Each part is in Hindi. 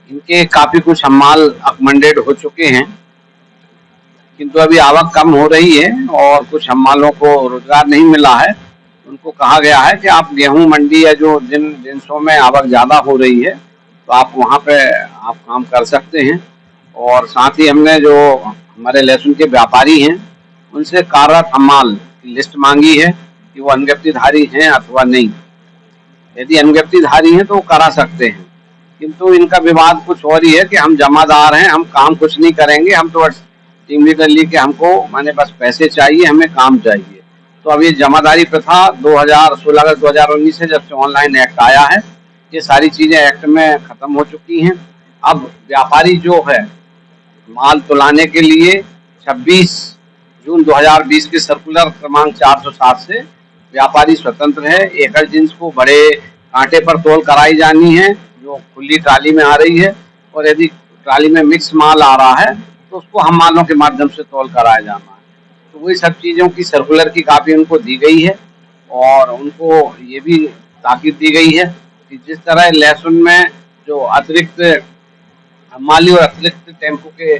इनके काफी कुछ हमाल अकमंडेड हो चुके हैं, किंतु अभी आवक कम हो रही है और कुछ हमालों को रोजगार नहीं मिला है। उनको कहा गया है कि आप गेहूं मंडी या जो जिन जिनसों में आवक ज़्यादा हो रही है तो आप वहां पे आप काम कर सकते हैं। और साथ ही हमने जो हमारे लहसुन के व्यापारी हैं उनसे कार्यरत हमाल की लिस्ट मांगी है कि वो अनगिनतीधारी हैं अथवा नहीं। यदि अनगिनतीधारी हैं तो वो करा सकते हैं, किंतु इनका विवाद कुछ और ही है कि हम जमादार हैं, हम काम कुछ नहीं करेंगे, हम तो टीम लीडर ली के हमको माने बस पैसे चाहिए, हमें काम चाहिए। तो अब ये जमादारी प्रथा 16 अगस्त 2019 से जब से ऑनलाइन एक्ट आया है, ये सारी चीजें एक्ट में खत्म हो चुकी हैं। अब व्यापारी जो है माल तुलाने के लिए 26 जून 2020 के सर्कुलर क्रमांक 407 से व्यापारी स्वतंत्र है। एकड़ जिन्स को बड़े कांटे पर तोल कराई जानी है जो खुली ट्राली में आ रही है, और यदि ट्राली में मिक्स माल आ रहा है तो उसको हम मालों के माध्यम से तोल कराया जाना है। तो वही सब चीज़ों की सर्कुलर की कापी उनको दी गई है और उनको ये भी ताकीद दी गई है कि जिस तरह लहसुन में जो अतिरिक्त माली और अतिरिक्त टेम्पो के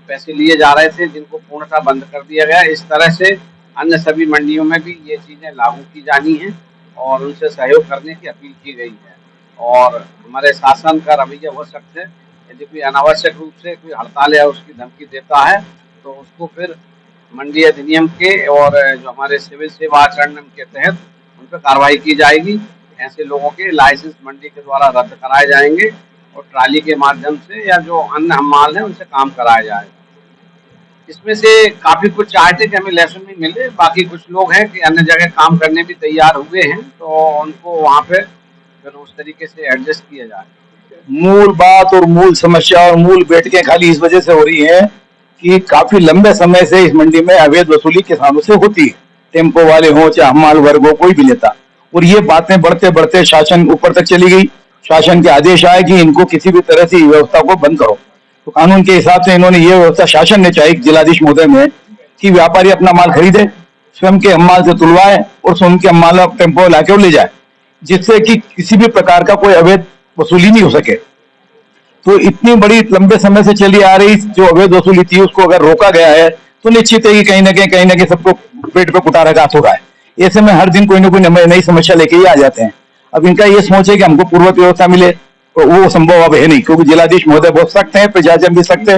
पैसे लिए जा रहे थे जिनको पूर्णतः बंद कर दिया गया, इस तरह से अन्य सभी मंडियों में भी ये चीज़ें लागू की जानी है और उनसे सहयोग करने की अपील की गई है। और हमारे शासन का रवैया हो सकता है, यदि कोई अनावश्यक रूप से कोई हड़ताल या उसकी धमकी देता है तो उसको फिर मंडी अधिनियम के और जो हमारे सिविल सेवा आचरण के तहत उन पर कार्रवाई की जाएगी। ऐसे लोगों के लाइसेंस मंडी के द्वारा रद्द कराए जाएंगे और ट्राली के माध्यम से या जो अन्य माल है उनसे काम कराया जाएगा। इसमें से काफी कुछ चाहते कि हमें लहसुन नहीं मिले, बाकी कुछ लोग हैं कि अन्य जगह काम करने भी तैयार हुए हैं, तो उनको वहाँ पे फिर उस तरीके से एडजस्ट किया जाए। मूल बात और मूल समस्या और मूल बैठकें खाली इस वजह से हो रही हैं कि काफी लंबे समय से इस मंडी में अवैध वसूली किसानों से होती है, टेम्पो वाले हों चाहे हमाल वर्ग हो, कोई भी लेता। और ये बातें बढ़ते बढ़ते शासन ऊपर तक चली गई। शासन के आदेश आए कि इनको किसी भी तरह से व्यवस्था को बंद करो। तो कानून के हिसाब से इन्होंने ये व्यवस्था शासन ने चाहिए जिलाधीश महोदय में कि व्यापारी अपना माल खरीदे, स्वयं के अम्माल से तुलवाए और स्वयं के अम्माल टेम्पो लाके ले जाए, जिससे कि किसी भी प्रकार का कोई अवैध वसूली नहीं हो सके। तो इतनी बड़ी लंबे समय से चली आ रही जो अवैध वसूली थी उसको अगर रोका गया है तो निश्चित है कि कहीं ना कहीं सबको पेट पे कुटारा घात हो रहा है। ऐसे में हर दिन कोई ना कोई नई समस्या लेके ही आ जाते हैं। अब इनका ये सोच है कि हमको पूर्वक व्यवस्था मिले, तो वो संभव अब है नहीं, क्योंकि जिलाधीश महोदय बहुत सख्त है, प्रशासन भी सख्त है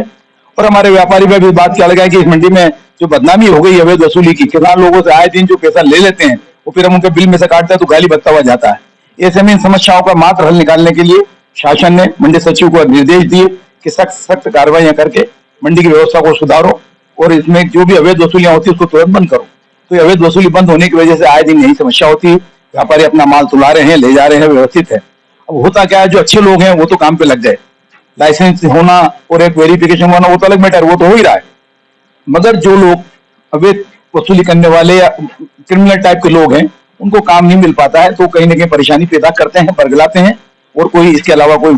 और हमारे व्यापारी में भी बात क्या लगा है कि इस मंडी में जो बदनामी हो गई अवैध वसूली की, किसान लोगों से आए दिन जो पैसा ले लेते हैं वो फिर हम उनके बिल में से काटते हैं तो गाली बकता हुआ जाता है। ऐसे में इन समस्याओं का मात्र हल निकालने के लिए शासन ने मंडी सचिव को निर्देश दिए कि सख्त कार्रवाइयां करके मंडी की व्यवस्था को सुधारो और इसमें जो भी अवैध वसूलियां होती है उसको तुरंत बंद करो। तो अवैध वसूली बंद होने की वजह से आए दिन यही समस्या होती है, व्यापारी अपना माल तुला रहे हैं, ले जा रहे हैं, व्यवस्थित है। अब होता क्या है, जो अच्छे लोग हैं वो तो काम पे लग गए, लाइसेंस होना और एक वेरिफिकेशन होना वो तो अलग मैटर, वो तो हो ही रहा है। मगर जो लोग अवैध वसूली करने वाले या क्रिमिनल टाइप के लोग हैं उनको काम नहीं मिल पाता है, तो कहीं ना कहीं परेशानी पैदा करते हैं, बरगलाते हैं और कोई इसके अलावा कोई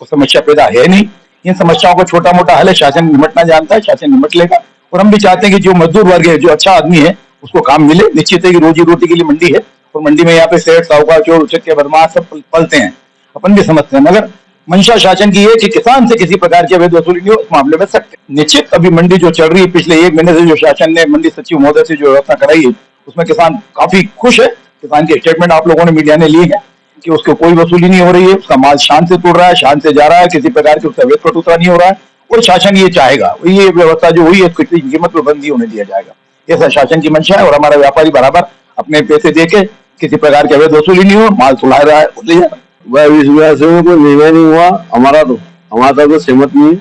समस्या पैदा है नहीं। इन समस्याओं का छोटा मोटा हल है, शासन निपटना जानता है, शासन निपट लेगा। और हम भी चाहते हैं कि जो मजदूर वर्ग है, जो अच्छा आदमी है उसको काम मिले। निश्चित है कि रोजी रोटी के लिए मंडी है और मंडी में यहाँ पे सेठ साहूकार चोर उचक्के बदमाश सब पलते हैं, अपन भी समझते हैं। मगर मंशा शासन की है कि किसान से किसी प्रकार की अवैध वसूली नहीं हो, इस मामले में सख्त है। निश्चित अभी मंडी जो चल रही है, पिछले 1 महीने से जो शासन ने मंडी सचिव महोदय से जो व्यवस्था कराई है उसमें किसान काफी खुश है। किसान के स्टेटमेंट आप लोगों ने मीडिया ने लिए हैं कि उसको कोई वसूली नहीं हो रही है, उसका माल शान से तुड़ रहा है, शान से जा रहा है, किसी प्रकार की उसका अवैध कटौता नहीं हो रहा है और शासन ये चाहेगा, ये व्यवस्था जो हुई है उसकी कीमत पर बंदी होने दिया जाएगा। ऐसा शासन की मंशा है और हमारा व्यापारी बराबर अपने पैसे दे के किसी प्रकार की अवैध वसूली नहीं हो, माल तुला रहा है ले जा रहा है। भाई इस वजह से कोई निर्णय नहीं हुआ हमारा तो सहमत नहीं है।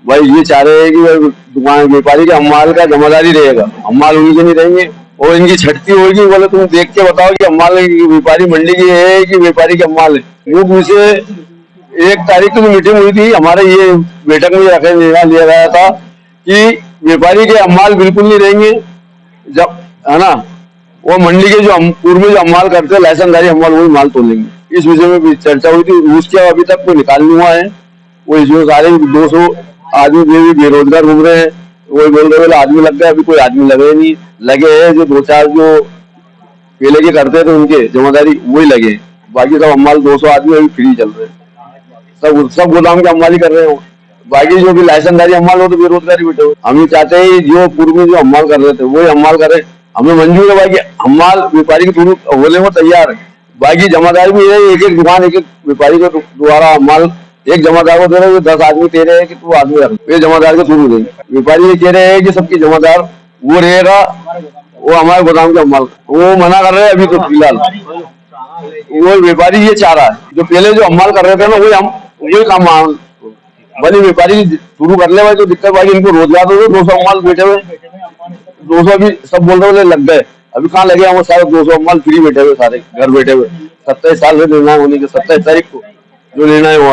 भाई ये चाह रहे हैं कि दुकान व्यापारी का अम्माल का जमादारी रहेगा, अम्माल उन्हीं के नहीं रहेंगे और इनकी छटती होगी। बोले तुम देख के बताओ कि अम्माल व्यापारी मंडी की है कि व्यापारी के अम्माल है। वो मुझसे 1 तारीख की मीटिंग हुई थी, हमारे ये बैठक में रखे लिया गया था कि व्यापारी के अम्माल बिल्कुल नहीं रहेंगे, जब है ना वो मंडी के जो पूर्व में जो अम्माल करते हैं लाइसेंसधारी अम्माल वही माल तोलेंगे। इस विषय में भी चर्चा हुई थी, उसके अभी तक कोई निकाल नहीं हुआ है। वो इसमें सारे 200 आदमी भी बेरोजगार घूम रहे हैं, वही बोल रहे आदमी लग गए, अभी कोई आदमी लगे नहीं, लगे हैं जो 2-4 जो पहले के करते थे उनके जमादारी वही लगे, बाकी सब अम्माल 200 आदमी अभी फ्री चल रहे हैं। सब गोदाम के अम्माली कर रहे हो। बाकी जो भी लाइसेंसदारी अम्माल हो तो बेरोजगारी बैठे हो। हम ये चाहते हैं जो पूर्व में जो अम्माल कर रहे थे वही अम्माल करे। हमें मंजूर है बाकी अम्माल व्यापारी के थ्रू होने को तैयार है। बाकी जमादार भी है, एक एक दुकान एक एक व्यापारी को द्वारा अम्माल एक जमादार को दे रहे हैं, 10 आदमी दे रहे हैं कि तू आदमी रख, ये जमादार के थ्रू देंगे। व्यापारी ये कह रहे हैं कि सबकी जमादार वो रहेगा, वो हमारे गोदाम के अम्माल, वो मना कर रहे हैं अभी तो फिलहाल। वो व्यापारी ये चाह रहा है, जो पहले जो अम्माल कर रहे थे ना वही काम भले व्यापारी शुरू कर ले भाई, तो दिक्कत भाई इनको रोजगार दो। 200 अम्माल बैठे हुए, 200 भी सब बोल रहे लग गए, अभी कहाँ लगे हम सारे 200 अम्माल फ्री बैठे हुए, सारे घर बैठे हुए। 27 साल से निर्णय होने के 27 तारीख को जो निर्णय हुआ।